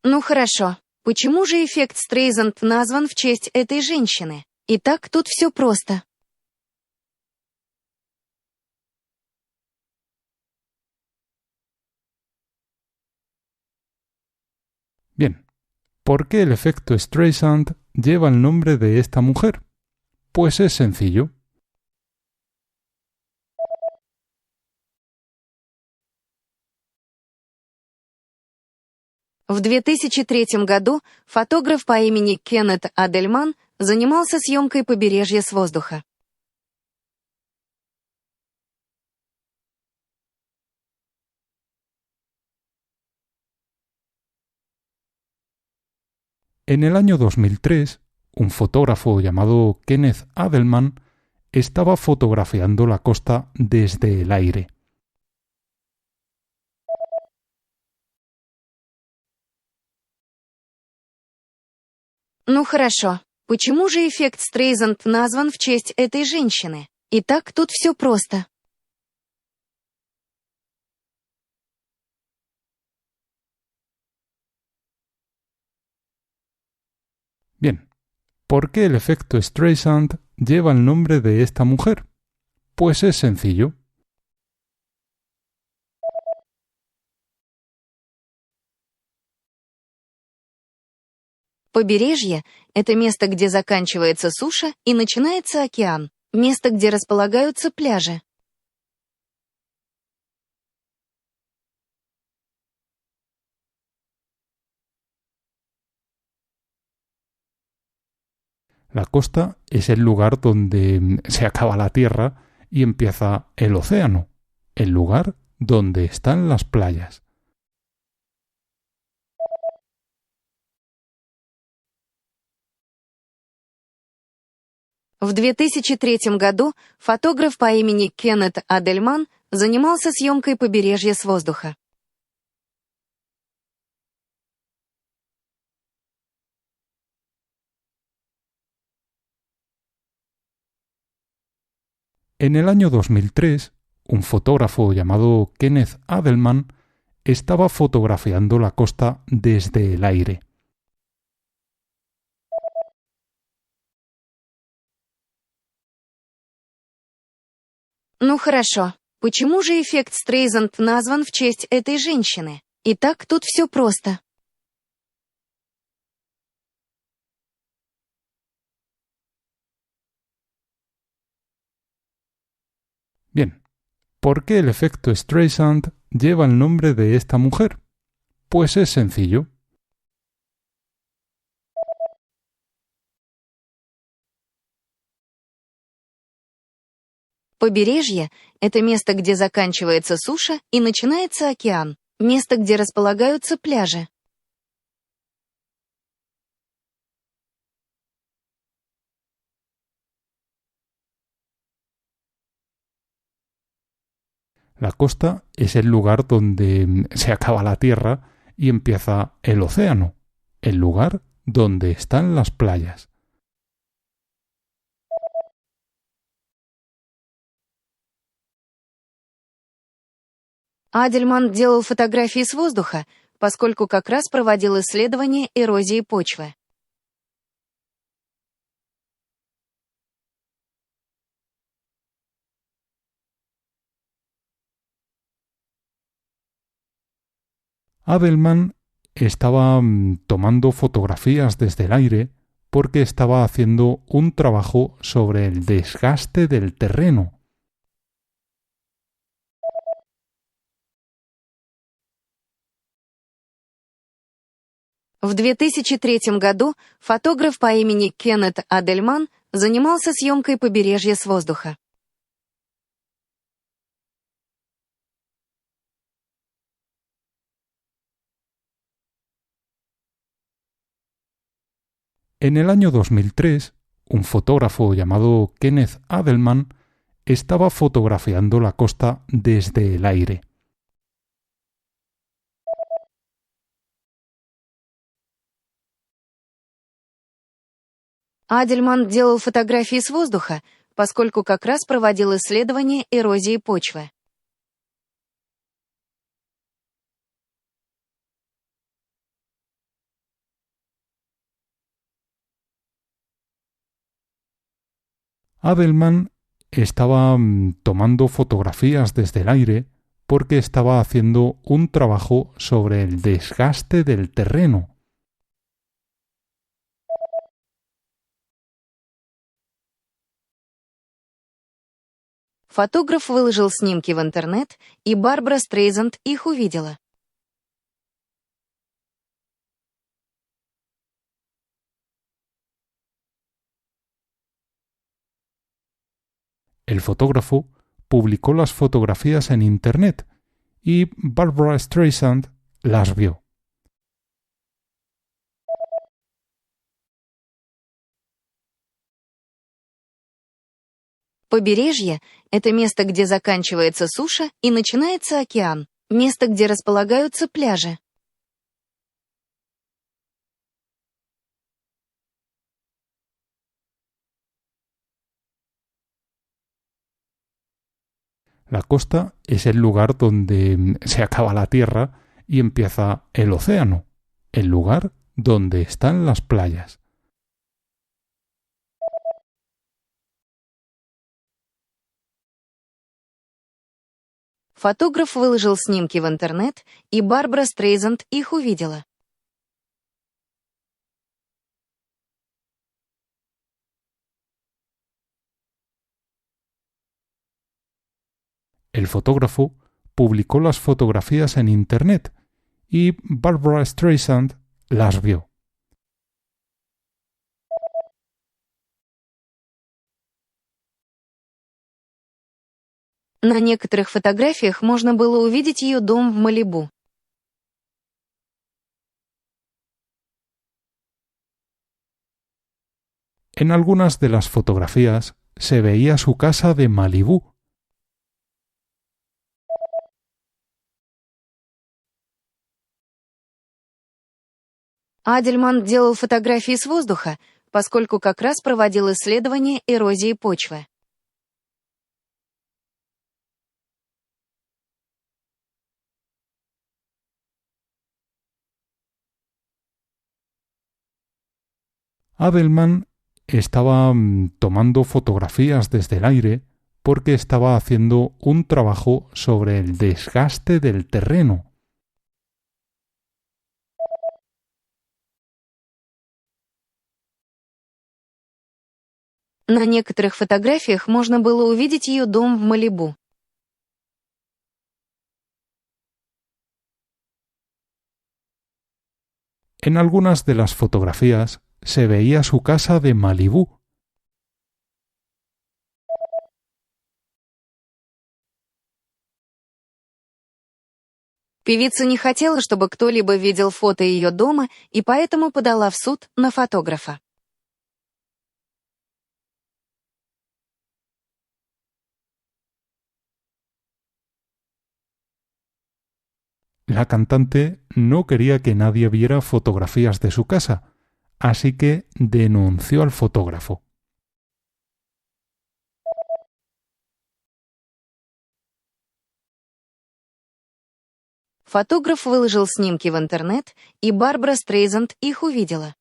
Ну хорошо. Почему же эффект Стрейзанд назван в честь этой женщины? Итак, тут все просто. Bien, ¿por qué el efecto Streisand lleva el nombre de esta mujer? Pues es sencillo. В 2003 году фотограф по имени Кеннет Адельман занимался съемкой побережья с воздуха. En el año 2003, un fotógrafo llamado Kenneth Adelman estaba fotografiando la costa desde el aire. Ну хорошо. Почему же эффект Стрейзанд назван в честь этой женщины? Итак, тут все просто. Bien, ¿por qué el efecto Streisand lleva el nombre de esta mujer? Pues es sencillo. Побережье — это место, где заканчивается суша и начинается океан. Место, где располагаются пляжи. La costa es el lugar donde se acaba la tierra y empieza el océano, el lugar donde están las playas. В 2003 году фотограф по имени Кеннет Адельман занимался съемкой побережья с воздуха. En el año 2003, un fotógrafo llamado Kenneth Adelman estaba fotografiando la costa desde el aire. Ну хорошо. Почему же эффект Стрейзанд назван в честь этой женщины? Итак, тут все просто. Bien, ¿por qué el efecto Streisand lleva el nombre de esta mujer? Pues es sencillo. Побережье — это место, где заканчивается суша и начинается океан. Место, где располагаются пляжи. La costa es el lugar donde se acaba la tierra y empieza el océano, el lugar donde están las playas. Адельман делал фотографии с воздуха, поскольку как раз проводил исследования эрозии почвы. Adelman estaba tomando fotografías desde el aire porque estaba haciendo un trabajo sobre el desgaste del terreno. В 2003 году фотограф по имени Кеннет Адельман занимался съемкой побережья с воздуха. En el año 2003, un fotógrafo llamado Kenneth Adelman estaba fotografiando la costa desde el aire. Адельман делал фотографии с воздуха, поскольку как раз проводил исследования эрозии почвы. Adelman estaba tomando fotografías desde el aire porque estaba haciendo un trabajo sobre el desgaste del terreno. Фотограф выложил снимки в интернет, и Барбара Стрейзанд их увидела. El fotógrafo publicó las fotografías en Internet y Barbara Streisand las vio. Побережье — это место, где заканчивается суша и начинается океан, место, где располагаются пляжи. La costa es el lugar donde se acaba la tierra y empieza el océano, el lugar donde están las playas. Фотограф выложил снимки в интернет, и Барбара Стрейзанд их увидела. El fotógrafo publicó las fotografías en Internet y Barbara Streisand las vio. На некоторых фотографиях можно было увидеть ее дом в Малибу. En algunas de las fotografías se veía su casa de Malibú. Адельман делал фотографии с воздуха, поскольку как раз проводил исследование эрозии почвы. Adelman estaba tomando fotografías desde el aire porque estaba haciendo un trabajo sobre el desgaste del terreno. На некоторых фотографиях можно было увидеть ее дом в Малибу. En algunas de las fotografías se veía su casa de Malibú. Певица не хотела, чтобы кто-либо видел фото ее дома, и поэтому подала в суд на фотографа. La cantante no quería que nadie viera fotografías de su casa, así que denunció al fotógrafo. Фотограф выложил снимки в интернет, и Барбара Стрейзанд их увидела.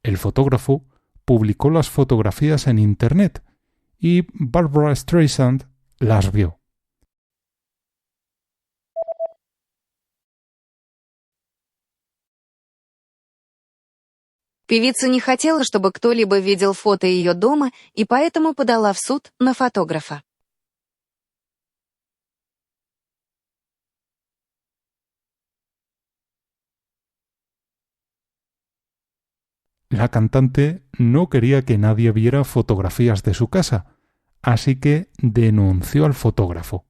El fotógrafo publicó las fotografías en Internet y Barbara Streisand las vio. Певица не хотела, чтобы кто-либо видел фото ее дома, и поэтому подала в суд на фотографа. La cantante no quería que nadie viera fotografías de su casa, así que denunció al fotógrafo.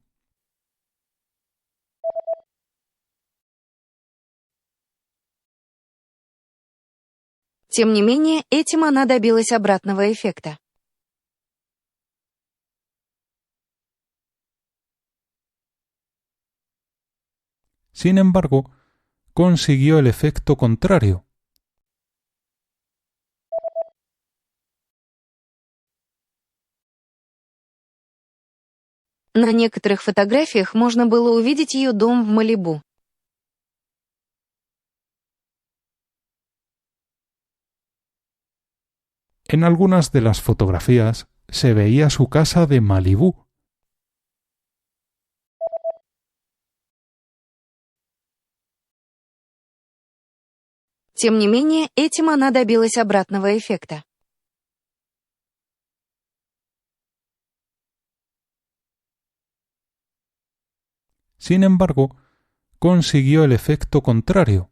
Тем не менее, этим она добилась обратного эффекта. Sin embargo, consiguió el efecto contrario. На некоторых фотографиях можно было увидеть ее дом в Малибу. En algunas de las fotografías se veía su casa de Malibú. Тем не менее, этим она добилась обратного эффекта. Sin embargo, consiguió el efecto contrario.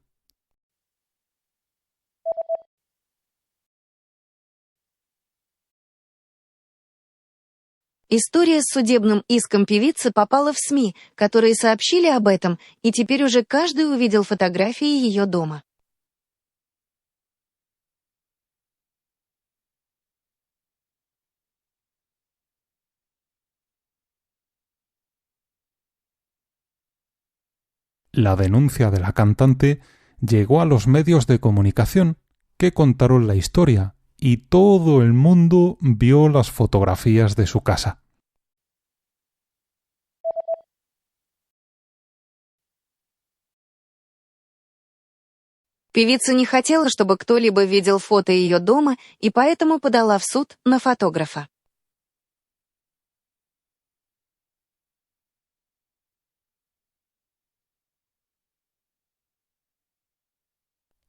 История с судебным иском певицы попала в СМИ, которые сообщили об этом, и теперь уже каждый увидел фотографии ее дома. La denuncia de la cantante llegó a los medios de comunicación que contaron la historia y todo el mundo vio las fotografías de su casa. Певица не хотела, чтобы кто-либо видел фото ее дома, и поэтому подала в суд на фотографа.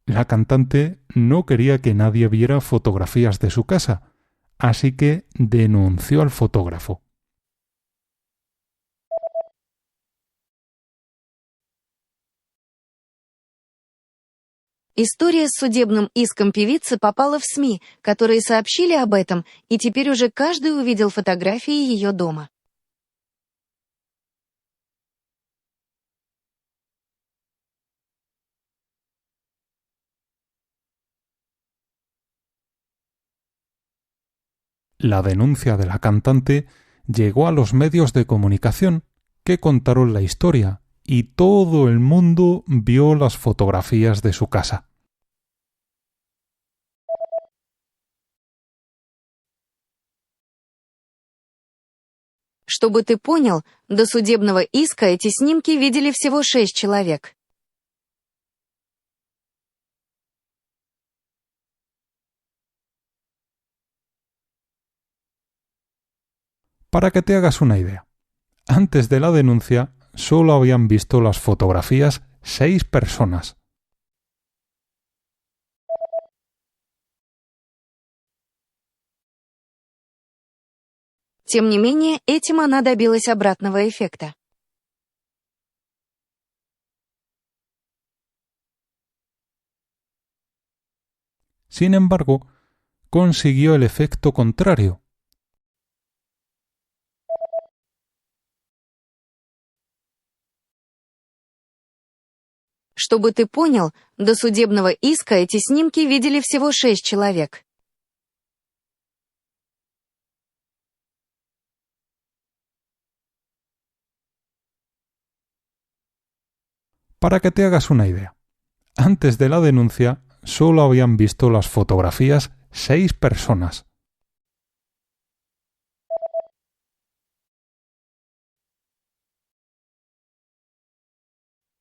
La cantante no quería que nadie viera fotografías de su casa, así que denunció al fotógrafo. История с судебным иском певицы попала в СМИ, которые сообщили об этом, и теперь уже каждый увидел фотографии ее дома. La denuncia de la cantante llegó a los medios de comunicación que contaron la historia y todo el mundo vio las fotografías de su casa. Чтобы ты понял, до судебного иска эти снимки видели всего 6 человек. Para que te hagas una idea, antes de la denuncia solo habían visto las fotografías 6 personas. Тем не менее, этим она добилась обратного эффекта. Sin embargo, consiguió el efecto contrario. Чтобы ты понял, до судебного иска эти снимки видели всего 6 человек. Para que te hagas una idea, antes de la denuncia solo habían visto las fotografías 6 personas.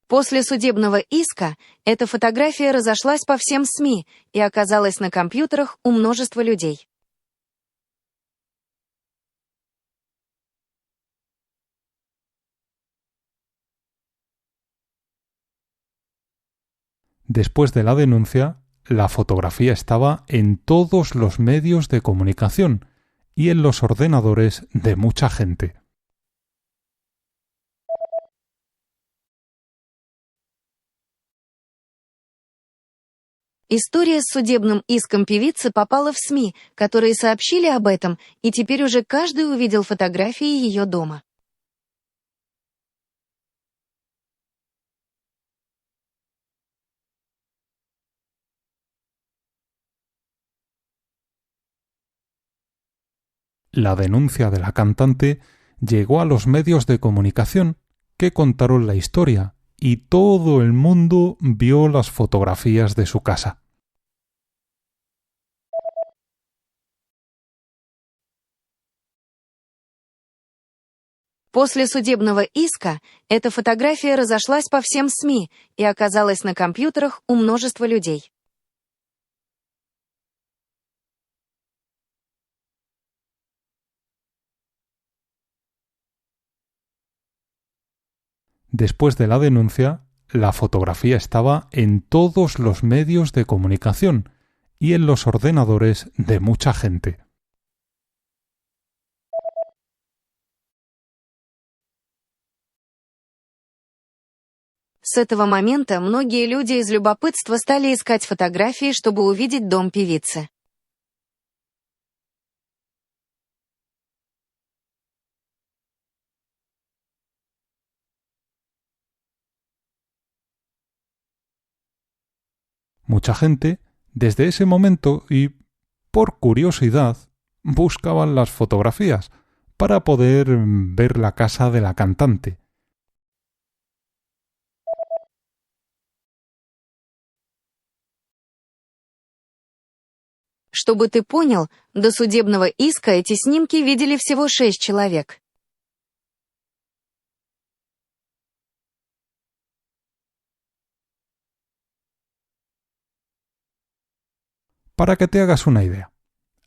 После судебного иска эта фотография разошлась по всем СМИ и оказалась на компьютерах у множества людей. Después de la denuncia, la fotografía estaba en todos los medios de comunicación y en los ordenadores de mucha gente. История с судебным иском певицы попала в СМИ, которые сообщили об этом, и теперь уже каждый увидел фотографии ее дома. La denuncia de la cantante llegó a los medios de comunicación que contaron la historia y todo el mundo vio las fotografías de su casa. После судебного иска эта фотография разошлась по всем СМИ и оказалась на компьютерах у множества людей. Después de la denuncia, la fotografía estaba en todos los medios de comunicación y en los ordenadores de mucha gente. С этого момента многие люди из любопытства стали искать фотографии, чтобы увидеть дом певицы. Mucha gente, desde ese momento y por curiosidad, buscaban las fotografías para poder ver la casa de la cantante. Чтобы ты понял, до судебного иска эти снимки видели всего 6 человек. Para que te hagas una idea,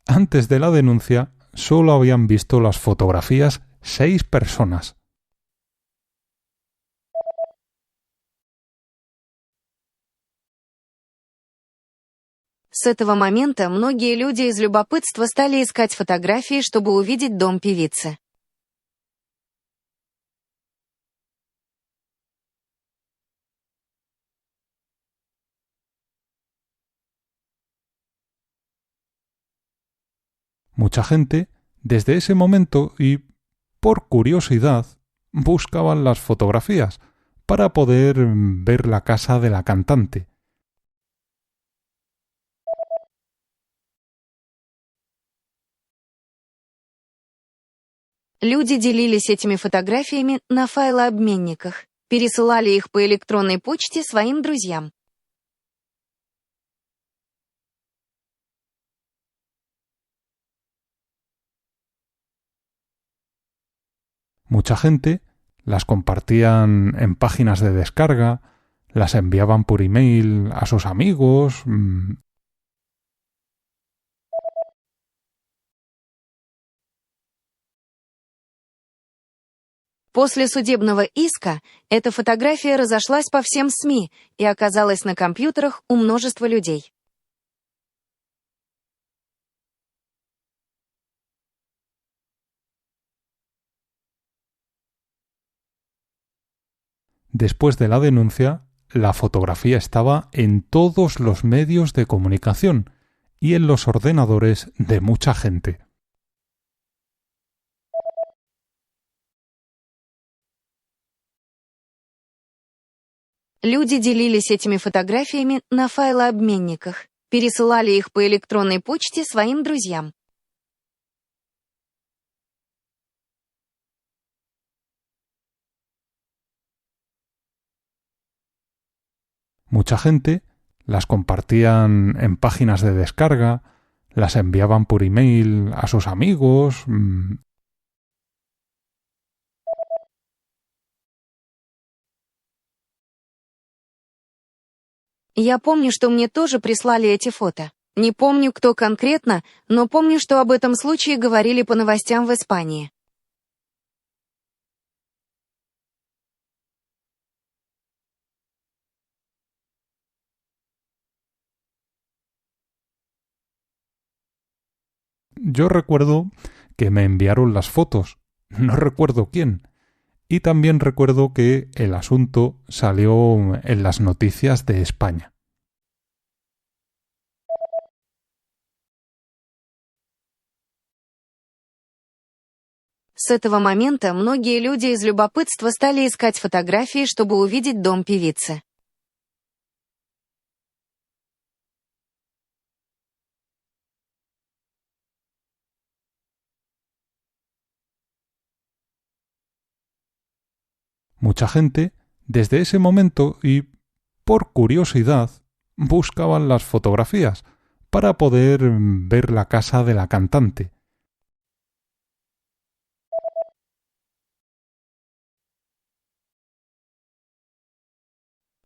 antes de la denuncia solo habían visto las fotografías 6 personas. С этого момента многие люди из любопытства стали искать фотографии, чтобы увидеть дом певицы. Mucha gente, desde ese momento y por curiosidad, buscaban las fotografías para poder ver la casa de la cantante. Люди делились этими фотографиями на файлообменниках, пересылали их по электронной почте своим друзьям. Mucha gente las compartían en páginas de descarga, las enviaban por email a sus amigos. После судебного иска эта фотография разошлась по всем СМИ и оказалась на компьютерах у множества людей. Después de la denuncia, la fotografía estaba en todos los medios de comunicación y en los ordenadores de mucha gente. Люди делились этими фотографиями на файлообменниках, пересылали их по электронной почте своим друзьям. Mucha gente las compartían en páginas de descarga, las enviaban por email a sus amigos. Я помню, что мне тоже прислали эти фото. Не помню, кто конкретно, но помню, что об этом случае говорили по новостям в Испании. Yo recuerdo que me enviaron las fotos, no recuerdo quién. Y también recuerdo que el asunto salió en las noticias de España. С этого момента многие люди из любопытства стали искать фотографии, чтобы увидеть дом певицы. Mucha gente, desde ese momento y por curiosidad, buscaban las fotografías para poder ver la casa de la cantante.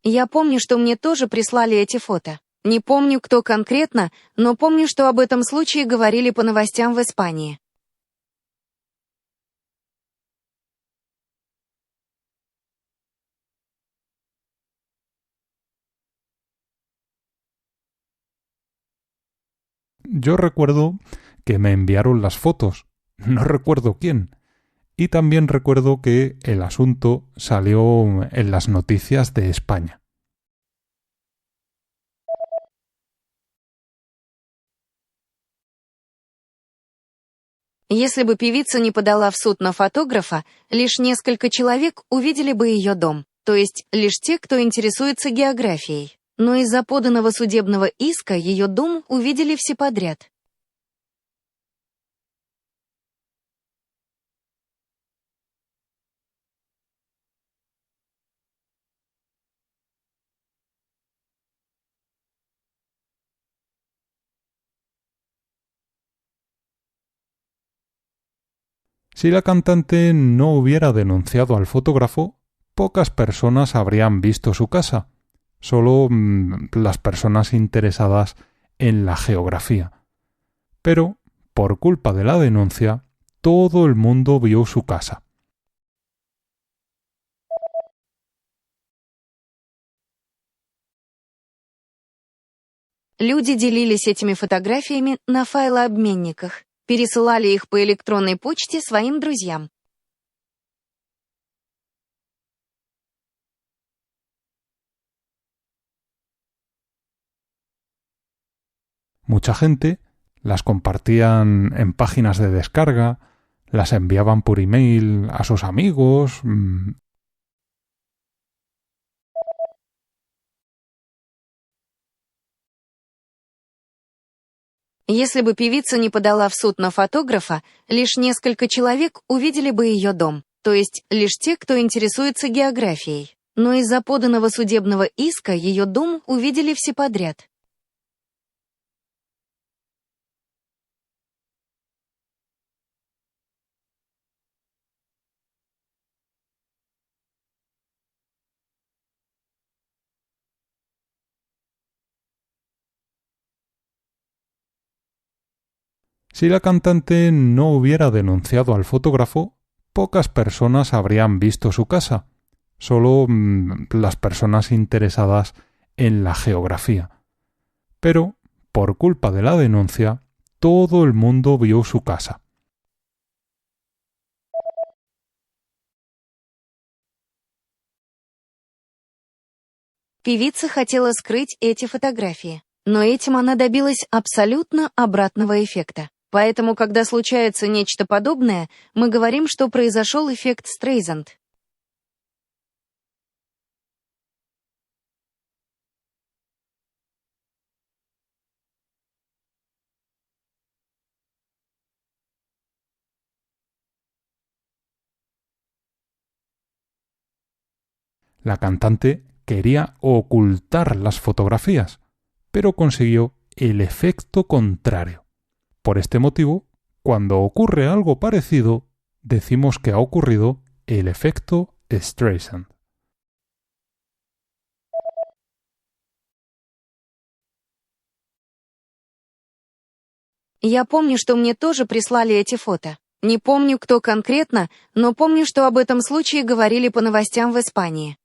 Я помню, что мне тоже прислали эти фото. Не помню, кто конкретно, но помню, что об этом случае говорили по новостям в Испании. Yo recuerdo que me enviaron las fotos, no recuerdo quién, y también recuerdo que el asunto salió en las noticias de España. Если бы певица не подала в суд на фотографа, лишь несколько человек увидели бы ее дом, то есть лишь те, кто интересуется географией. Но из-за поданного судебного иска ее дом увидели все подряд. Si la cantante no hubiera denunciado al fotógrafo, pocas personas habrían visto su casa, solo las personas interesadas en la geografía. Pero, por culpa de la denuncia, todo el mundo vio su casa. Люди делились этими фотографиями на файлообменниках, пересылали их по электронной почте своим друзьям. Mucha gente las compartían en páginas de descarga, las enviaban por email a sus amigos. Если бы певица не подала в суд на фотографа, лишь несколько человек увидели бы ее дом, то есть лишь те, кто интересуется географией. Но из-за поданного судебного иска ее дом увидели все подряд. Si la cantante no hubiera denunciado al fotógrafo, pocas personas habrían visto su casa, solo las personas interesadas en la geografía. Pero, por culpa de la denuncia, todo el mundo vio su casa. Певица хотела скрыть эти фотографии, но этим она добилась абсолютно обратного эффекта. Поэтому, когда случается нечто подобное, мы говорим, что произошел эффект Стрейзанд. La cantante quería ocultar las fotografías, pero consiguió el efecto contrario. Por este motivo, cuando ocurre algo parecido, decimos que ha ocurrido el efecto Streisand. Я помню, что мне тоже прислали эти фото. Не помню, кто конкретно, но помню, что об этом случае говорили по новостям в Испании.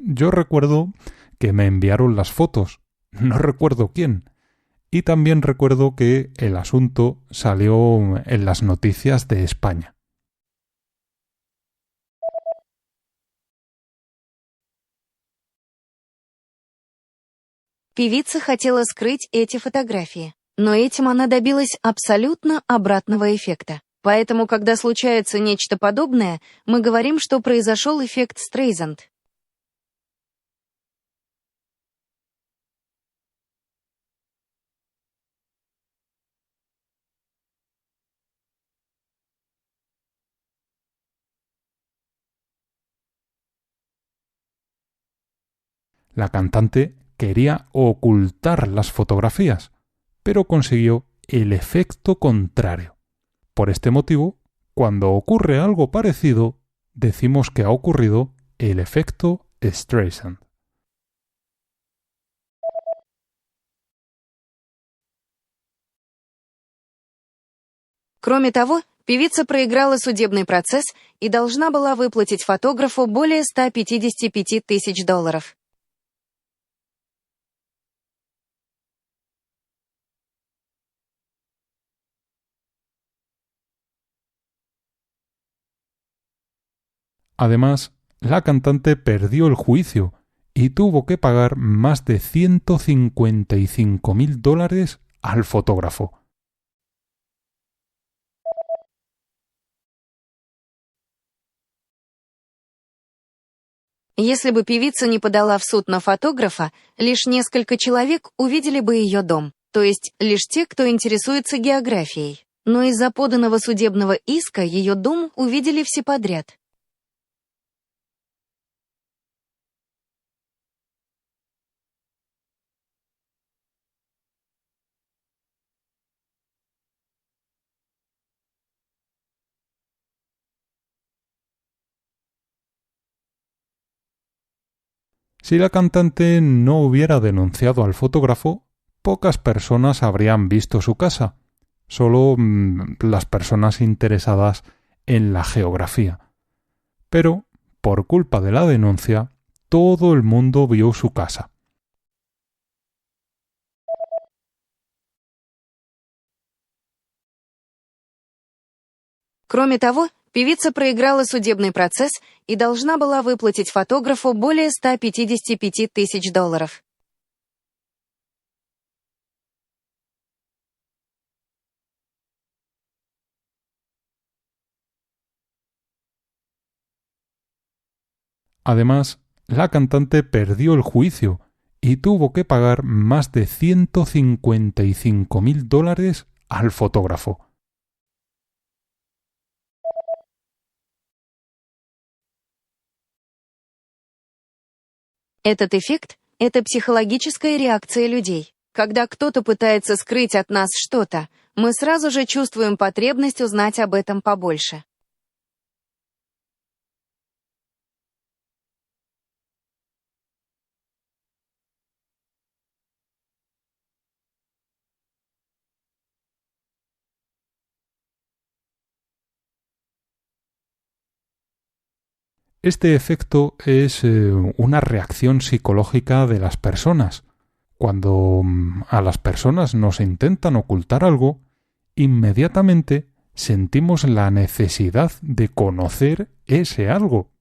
Yo recuerdo que me enviaron las fotos, no recuerdo quién, y también recuerdo que el asunto salió en las noticias de España. Певица хотела скрыть эти фотографии, но этим она добилась абсолютно обратного эффекта. Поэтому, когда случается нечто подобное, мы говорим, что произошел эффект Стрейзанд. La cantante quería ocultar las fotografías, pero consiguió el efecto contrario. Por este motivo, cuando ocurre algo parecido, decimos que ha ocurrido el efecto Streisand. Кроме того, певица проиграла судебный процесс и должна была выплатить фотографу более 155 тысяч долларов. Además, la cantante perdió el juicio y tuvo que pagar más de $155,000 al fotógrafo. Если бы певица не подала в суд на фотографа, лишь несколько человек увидели бы ее дом, то есть лишь те, кто интересуется географией. Но из-за поданного судебного иска ее дом увидели все подряд. Si la cantante no hubiera denunciado al fotógrafo, pocas personas habrían visto su casa, solo las personas interesadas en la geografía. Pero, por culpa de la denuncia, todo el mundo vio su casa. Кроме того, певица проиграла судебный процесс и должна была выплатить фотографу более 155 тысяч долларов. Además, la cantante perdió el juicio y tuvo que pagar más de $155,000 al fotógrafo. Этот эффект — это психологическая реакция людей. Когда кто-то пытается скрыть от нас что-то, мы сразу же чувствуем потребность узнать об этом побольше. Este efecto es una reacción psicológica de las personas. Cuando a las personas nos intentan ocultar algo, inmediatamente sentimos la necesidad de conocer ese algo.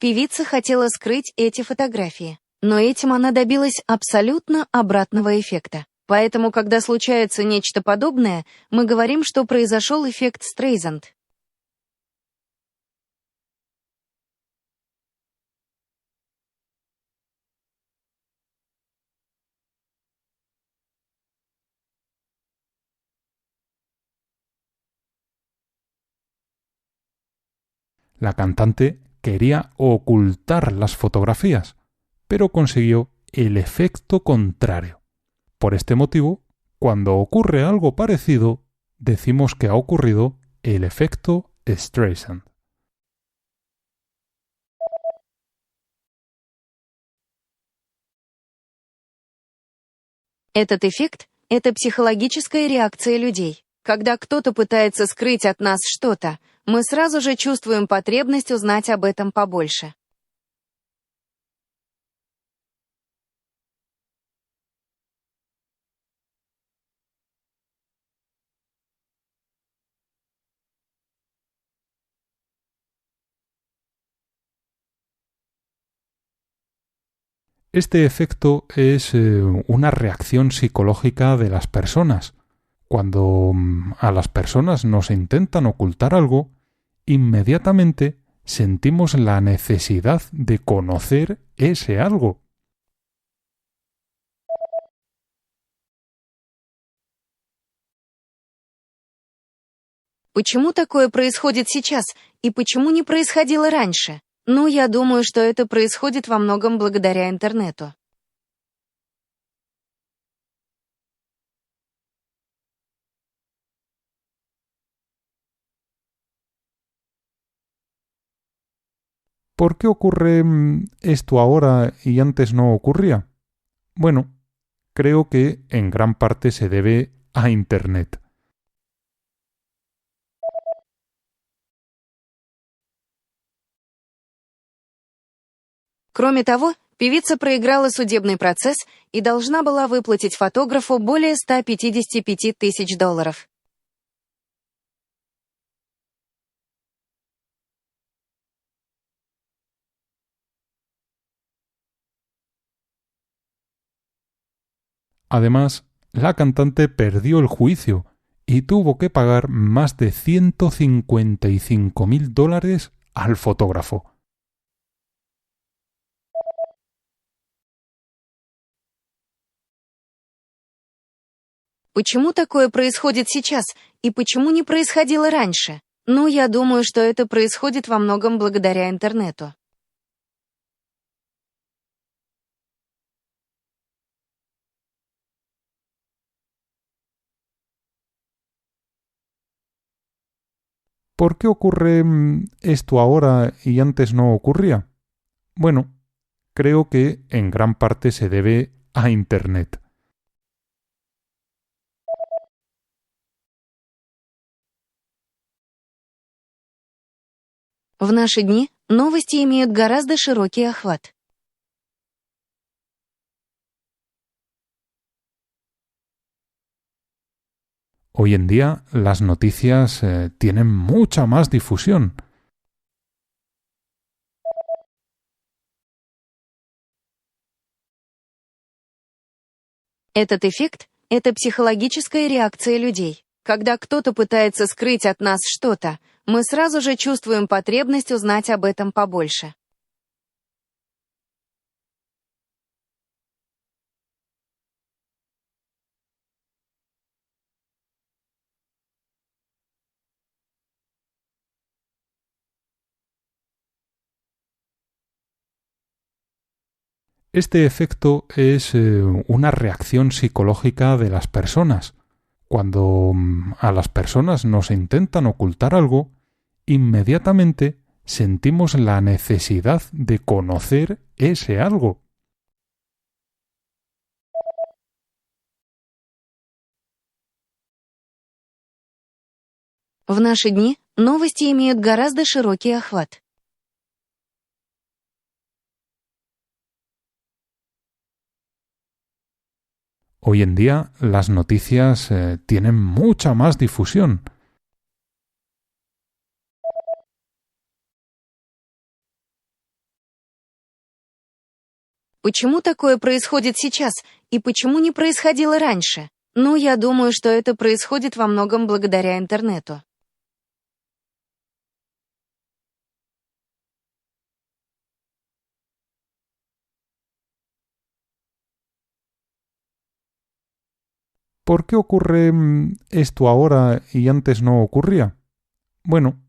Певица хотела скрыть эти фотографии, но этим она добилась абсолютно обратного эффекта. Поэтому, когда случается нечто подобное, мы говорим, что произошел эффект Стрейзанд. La cantante quería ocultar las fotografías, pero consiguió el efecto contrario. Por este motivo, cuando ocurre algo parecido, decimos que ha ocurrido el efecto Streisand. Этот эффект — это психологическая реакция людей. Когда кто-то пытается скрыть от нас что-то, мы сразу же чувствуем потребность узнать об этом побольше. Este efecto es una reacción psicológica de las personas. Cuando a las personas nos intentan ocultar algo, inmediatamente sentimos la necesidad de conocer ese algo. Почему такое происходит сейчас и почему не происходило раньше? Ну, я думаю, что это происходит во многом благодаря интернету. ¿Por qué ocurre esto ahora y antes no ocurría? Bueno, creo que en gran parte se debe a Internet. Кроме того, певица проиграла судебный процесс и должна была выплатить фотографу более 155 тысяч долларов. Además, la cantante perdió el juicio y tuvo que pagar más de 155.000 dólares al fotógrafo. Почему такое происходит сейчас и почему не происходило раньше? Ну, я думаю, что это происходит во многом благодаря интернету. ¿Por qué ocurre esto ahora y antes no ocurría? Bueno, creo que en gran parte se debe a Internet. В наши дни новости имеют гораздо широкий охват. Hoy en día las noticias tienen mucha más difusión. Этот эффект — это психологическая реакция людей. Когда кто-то пытается скрыть от нас что-то, мы сразу же чувствуем потребность узнать об этом побольше. Este efecto es una reacción psicológica de las personas. Cuando a las personas nos intentan ocultar algo, inmediatamente sentimos la necesidad de conocer ese algo. В наши дни новости имеют гораздо широкий охват. Hoy en día las noticias tienen mucha más difusión. Почему такое происходит сейчас и почему не происходило раньше? Ну, я думаю, что это происходит во многом благодаря интернету. ¿Por qué ocurre esto ahora y antes no ocurría? Bueno,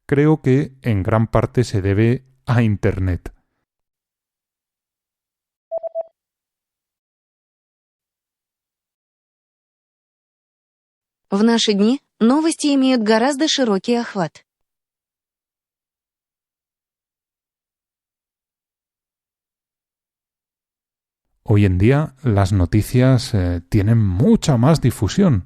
creo que en gran parte se debe a Internet. В наши дни новости имеют гораздо широкий охват. Hoy en día las noticias tienen mucha más difusión.